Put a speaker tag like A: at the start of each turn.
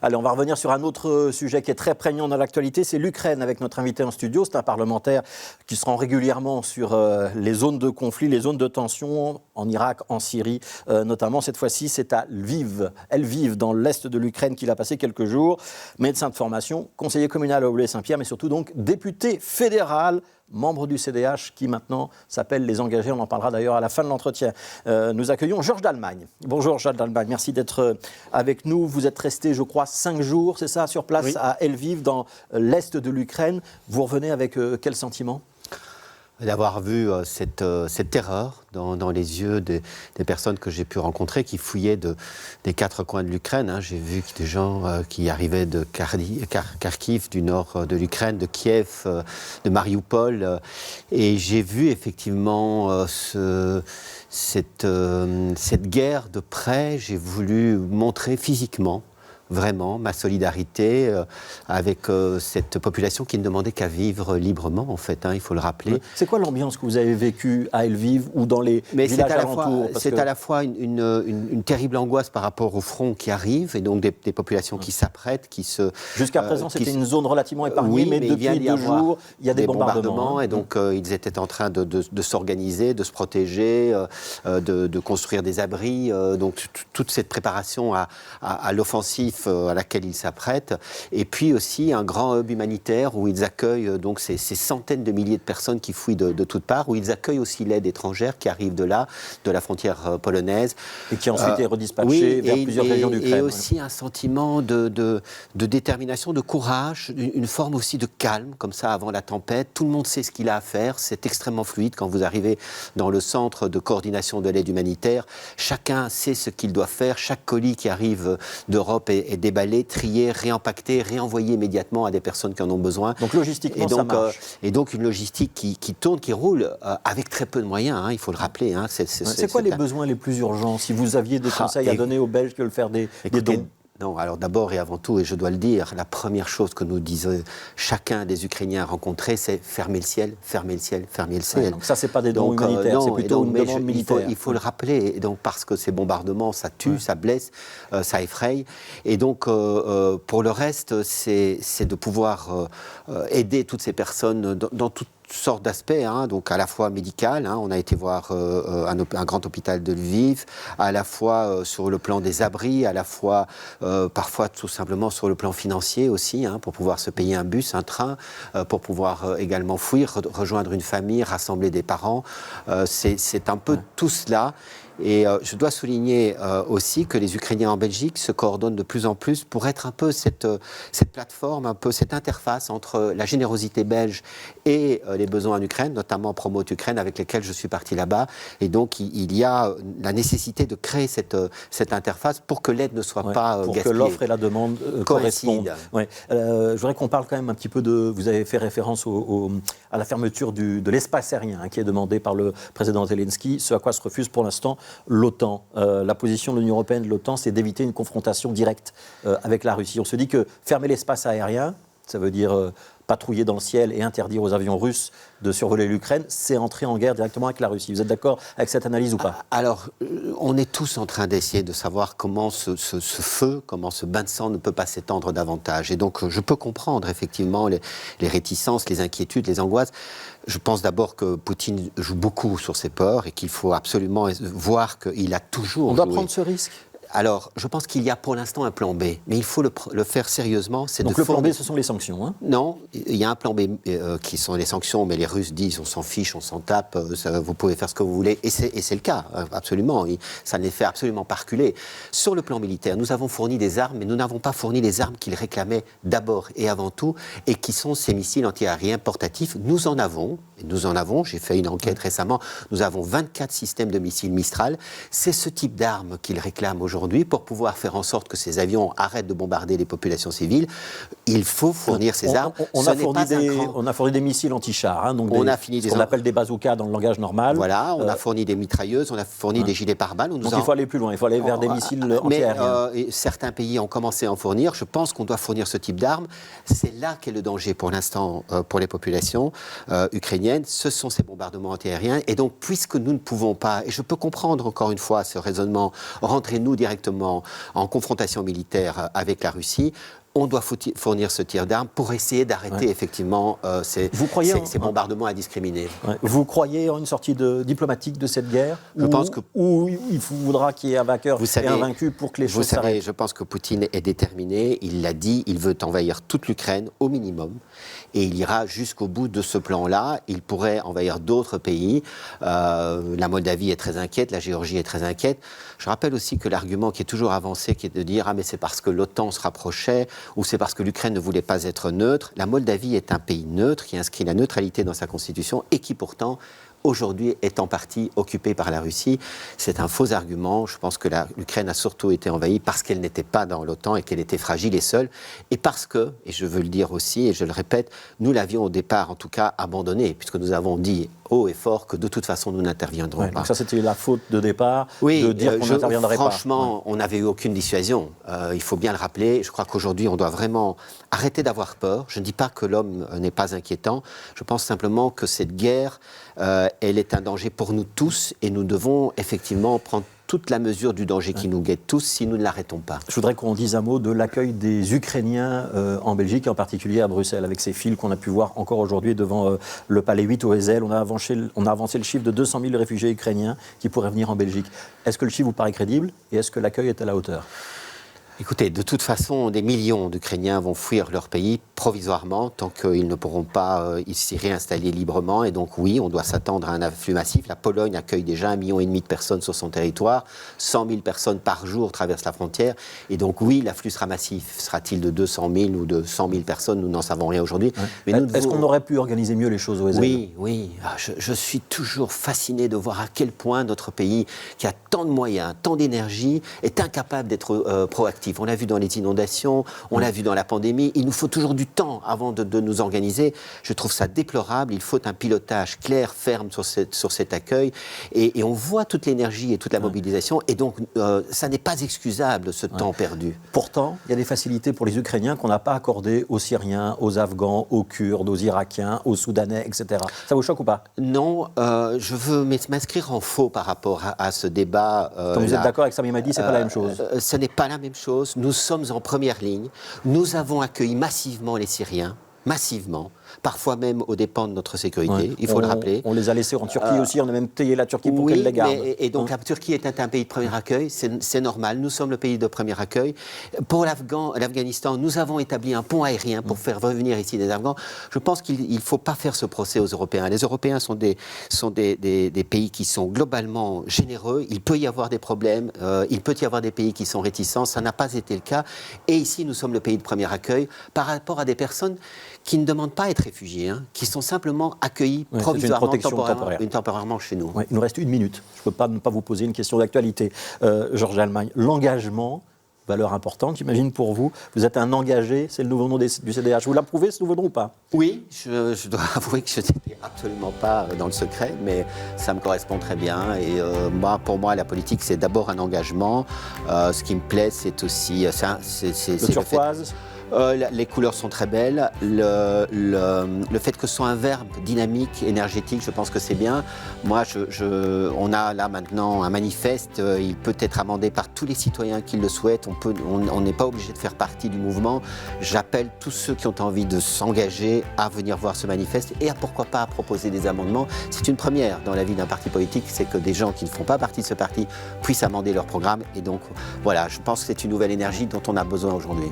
A: Allez, on va revenir sur un autre sujet qui est très prégnant dans l'actualité, c'est l'Ukraine avec notre invité en studio. C'est un parlementaire qui se rend régulièrement sur les zones de conflit, les zones de tension en Irak, en Syrie notamment. Cette fois-ci, c'est à Lviv, dans l'est de l'Ukraine qu'il a passé quelques jours. Médecin de formation, conseiller communal à Aublay-Saint-Pierre, mais surtout donc député fédéral, membre du CDH qui maintenant s'appelle Les Engagés. On en parlera d'ailleurs à la fin de l'entretien. Nous accueillons Georges d'Allemagne. Bonjour Georges d'Allemagne, merci d'être avec nous. Vous êtes resté, je crois, 5 jours, c'est ça, sur place à Lviv, dans l'est de l'Ukraine. Vous revenez avec quel sentiment ?
B: D'avoir vu cette terreur dans les yeux des personnes que j'ai pu rencontrer qui fouillaient des 4 coins de l'Ukraine. J'ai vu des gens qui arrivaient de Kharkiv, du nord de l'Ukraine, de Kiev, de Mariupol. Et j'ai vu effectivement cette guerre de près. J'ai voulu montrer physiquement vraiment ma solidarité avec cette population qui ne demandait qu'à vivre librement, en fait, il faut le rappeler.
A: C'est quoi l'ambiance que vous avez vécue à Lviv ou dans les villages alentours ?
B: C'est à la fois une terrible angoisse par rapport au front qui arrive, et donc des populations qui s'apprêtent, qui se...
A: Jusqu'à présent, c'était une zone relativement épargnée, mais depuis 2 jours, il y a des bombardements.
B: Et donc, ils étaient en train de s'organiser, de se protéger, de construire des abris. Donc, toute cette préparation à l'offensive à laquelle ils s'apprêtent, et puis aussi un grand hub humanitaire où ils accueillent donc ces centaines de milliers de personnes qui fouillent de toutes parts, où ils accueillent aussi l'aide étrangère qui arrive de là, de la frontière polonaise.
A: Et qui ensuite est redispatchée vers plusieurs régions d'Ukraine.
B: Et aussi un sentiment de détermination, de courage, une forme aussi de calme, comme ça, avant la tempête. Tout le monde sait ce qu'il a à faire, c'est extrêmement fluide quand vous arrivez dans le centre de coordination de l'aide humanitaire. Chacun sait ce qu'il doit faire, chaque colis qui arrive d'Europe est déballé, trié, réempaqueté, réenvoyé immédiatement à des personnes qui en ont besoin.
A: Donc logistiquement, ça marche.
B: Et donc une logistique qui tourne, qui roule, avec très peu de moyens, il faut le rappeler.
A: C'est quoi les besoins les plus urgents ? Si vous aviez des conseils à donner aux Belges que de faire des dons ?
B: Non, alors d'abord et avant tout, et je dois le dire, la première chose que nous disait chacun des Ukrainiens rencontrés, c'est fermer le ciel, fermer le ciel, fermer le ciel.
A: Donc ça, c'est pas des dons humanitaires, c'est plutôt une demande militaire.
B: Il faut le rappeler, et donc parce que ces bombardements, ça tue, ça blesse, ça effraie. Et donc, pour le reste, c'est de pouvoir aider toutes ces personnes dans toutes sortes d'aspects, donc à la fois médical, on a été voir un grand hôpital de Lviv, à la fois sur le plan des abris, à la fois parfois tout simplement sur le plan financier aussi, pour pouvoir se payer un bus, un train, pour pouvoir également fuir, rejoindre une famille, rassembler des parents. C'est un peu tout cela. Et je dois souligner aussi que les Ukrainiens en Belgique se coordonnent de plus en plus pour être un peu cette plateforme, un peu cette interface entre la générosité belge et les besoins en Ukraine, notamment Promote Ukraine, avec lesquels je suis parti là-bas. Et donc, il y a la nécessité de créer cette interface pour que l'aide ne soit pas gaspillée.
A: Pour que l'offre et la demande correspondent. Je voudrais qu'on parle quand même un petit peu de... Vous avez fait référence à la fermeture de l'espace aérien qui est demandé par le président Zelensky, ce à quoi se refuse pour l'instant l'OTAN. La position de l'Union européenne, de l'OTAN, c'est d'éviter une confrontation directe avec la Russie. On se dit que fermer l'espace aérien, ça veut dire patrouiller dans le ciel et interdire aux avions russes de survoler l'Ukraine, c'est entrer en guerre directement avec la Russie. Vous êtes d'accord avec cette analyse ou pas ?
B: Alors, on est tous en train d'essayer de savoir comment ce feu, comment ce bain de sang ne peut pas s'étendre davantage. Et donc, je peux comprendre effectivement les réticences, les inquiétudes, les angoisses. Je pense d'abord que Poutine joue beaucoup sur ses peurs et qu'il faut absolument voir qu'il a toujours
A: joué. On doit prendre ce risque ?
B: Alors, je pense qu'il y a pour l'instant un plan B, mais il faut le faire sérieusement.
A: Donc le plan B, ce sont les sanctions,
B: Non, il y a un plan B qui sont les sanctions, mais les Russes disent on s'en fiche, on s'en tape, vous pouvez faire ce que vous voulez, et c'est le cas, absolument. Ça ne les fait absolument pas reculer. Sur le plan militaire, nous avons fourni des armes, mais nous n'avons pas fourni les armes qu'ils réclamaient d'abord et avant tout, et qui sont ces missiles antiaériens portatifs. Nous en avons, j'ai fait une enquête récemment, nous avons 24 systèmes de missiles Mistral. C'est ce type d'armes qu'ils réclament aujourd'hui pour pouvoir faire en sorte que ces avions arrêtent de bombarder les populations civiles. Il faut fournir ces armes.
A: On a fourni des missiles anti-chars, donc ce qu'on appelle des bazookas dans le langage normal.
B: Voilà, on a fourni des mitrailleuses, on a fourni des gilets pare-balles.
A: Donc il faut aller plus loin, il faut aller vers des missiles anti-aériens.
B: Mais certains pays ont commencé à en fournir. Je pense qu'on doit fournir ce type d'armes. C'est là qu'est le danger pour l'instant pour les populations ukrainiennes. Ce sont ces bombardements anti-aériens. Et donc, puisque nous ne pouvons pas, et je peux comprendre encore une fois ce raisonnement, rentrez-nous directement directement en confrontation militaire avec la Russie, on doit fournir ce tir d'armes pour essayer d'arrêter effectivement ces bombardements indiscriminés.
A: Ouais. Vous croyez en une sortie diplomatique de cette guerre?
B: Je pense que...
A: Ou il faudra qu'il y ait un vainqueur et un vaincu pour que les choses s'arrêtent?
B: Je pense que Poutine est déterminé, il l'a dit, il veut envahir toute l'Ukraine au minimum. Et il ira jusqu'au bout de ce plan-là. Il pourrait envahir d'autres pays. La Moldavie est très inquiète, la Géorgie est très inquiète. Je rappelle aussi que l'argument qui est toujours avancé, qui est de dire « Ah, mais c'est parce que l'OTAN se rapprochait ou c'est parce que l'Ukraine ne voulait pas être neutre ». La Moldavie est un pays neutre qui inscrit la neutralité dans sa constitution et qui pourtant aujourd'hui est en partie occupée par la Russie. C'est un faux argument. Je pense que l'Ukraine a surtout été envahie parce qu'elle n'était pas dans l'OTAN et qu'elle était fragile et seule. Et parce que, et je veux le dire aussi, et je le répète, nous l'avions au départ en tout cas abandonné, puisque nous avons dit haut et fort que de toute façon nous n'interviendrons pas.
A: Donc ça c'était la faute de départ, de dire qu'on n'interviendrait pas.
B: Franchement, on n'avait eu aucune dissuasion. Il faut bien le rappeler. Je crois qu'aujourd'hui on doit vraiment arrêter d'avoir peur. Je ne dis pas que l'homme n'est pas inquiétant. Je pense simplement que cette guerre, elle est un danger pour nous tous et nous devons effectivement prendre toute la mesure du danger qui nous guette tous si nous ne l'arrêtons pas.
A: Je voudrais qu'on dise un mot de l'accueil des Ukrainiens en Belgique, et en particulier à Bruxelles, avec ces files qu'on a pu voir encore aujourd'hui devant le Palais 8 au Heysel. On a avancé le chiffre de 200 000 réfugiés ukrainiens qui pourraient venir en Belgique. Est-ce que le chiffre vous paraît crédible et est-ce que l'accueil est à la hauteur ?
B: Écoutez, de toute façon, des millions d'Ukrainiens vont fuir leur pays provisoirement tant qu'ils ne pourront pas s'y réinstaller librement. Et donc oui, on doit s'attendre à un afflux massif. La Pologne accueille déjà 1,5 million de personnes sur son territoire. 100 000 personnes par jour traversent la frontière. Et donc oui, l'afflux sera massif. Sera-t-il de 200 000 ou de 100 000 personnes? Nous n'en savons rien aujourd'hui.
A: Ouais. Est-ce qu'on aurait pu organiser mieux les choses au Heysel?
B: Oui. Je suis toujours fasciné de voir à quel point notre pays, qui a tant de moyens, tant d'énergie, est incapable d'être proactif. On l'a vu dans les inondations, on l'a vu dans la pandémie. Il nous faut toujours du temps avant de nous organiser. Je trouve ça déplorable. Il faut un pilotage clair, ferme sur cet accueil. Et on voit toute l'énergie et toute la mobilisation. Et donc, ça n'est pas excusable, ce temps perdu.
A: Pourtant, il y a des facilités pour les Ukrainiens qu'on n'a pas accordées aux Syriens, aux Afghans, aux Kurdes, aux Irakiens, aux Soudanais, etc. Ça vous choque ou pas?
B: Non, je veux m'inscrire en faux par rapport à ce débat.
A: Quand vous êtes d'accord avec Sami Madi, c'est pas la même chose.
B: Ce n'est pas la même chose. Nous sommes en première ligne. Nous avons accueilli massivement les Syriens, massivement, parfois même aux dépens de notre sécurité, il faut le rappeler.
A: On les a laissés en Turquie aussi, on a même payé la Turquie pour qu'elle les garde.
B: Et donc la Turquie est un pays de premier accueil, c'est normal, nous sommes le pays de premier accueil. Pour l'Afghanistan, nous avons établi un pont aérien pour faire revenir ici des Afghans. Je pense qu'il ne faut pas faire ce procès aux Européens. Les Européens sont des pays qui sont globalement généreux, il peut y avoir des problèmes, il peut y avoir des pays qui sont réticents, ça n'a pas été le cas. Et ici, nous sommes le pays de premier accueil par rapport à des personnes qui ne demandent pas à être réfugiés, qui sont simplement accueillis provisoirement, temporairement chez nous.
A: Il nous reste 1 minute. Je ne peux pas ne pas vous poser une question d'actualité. Georges Allemagne, l'engagement, valeur importante, j'imagine pour vous. Vous êtes un engagé, c'est le nouveau nom du CDH. Vous l'approuvez, ce nouveau nom ou pas?
B: Oui, je dois avouer que je n'étais absolument pas dans le secret, mais ça me correspond très bien. Et pour moi, la politique, c'est d'abord un engagement. Ce qui me plaît, c'est aussi...
A: le turquoise.
B: Les couleurs sont très belles. Le fait que ce soit un verbe dynamique, énergétique, je pense que c'est bien. Moi, on a là maintenant un manifeste. Il peut être amendé par tous les citoyens qui le souhaitent. On n'est pas obligé de faire partie du mouvement. J'appelle tous ceux qui ont envie de s'engager à venir voir ce manifeste et pourquoi pas à proposer des amendements. C'est une première dans la vie d'un parti politique, c'est que des gens qui ne font pas partie de ce parti puissent amender leur programme. Et donc, voilà, je pense que c'est une nouvelle énergie dont on a besoin aujourd'hui.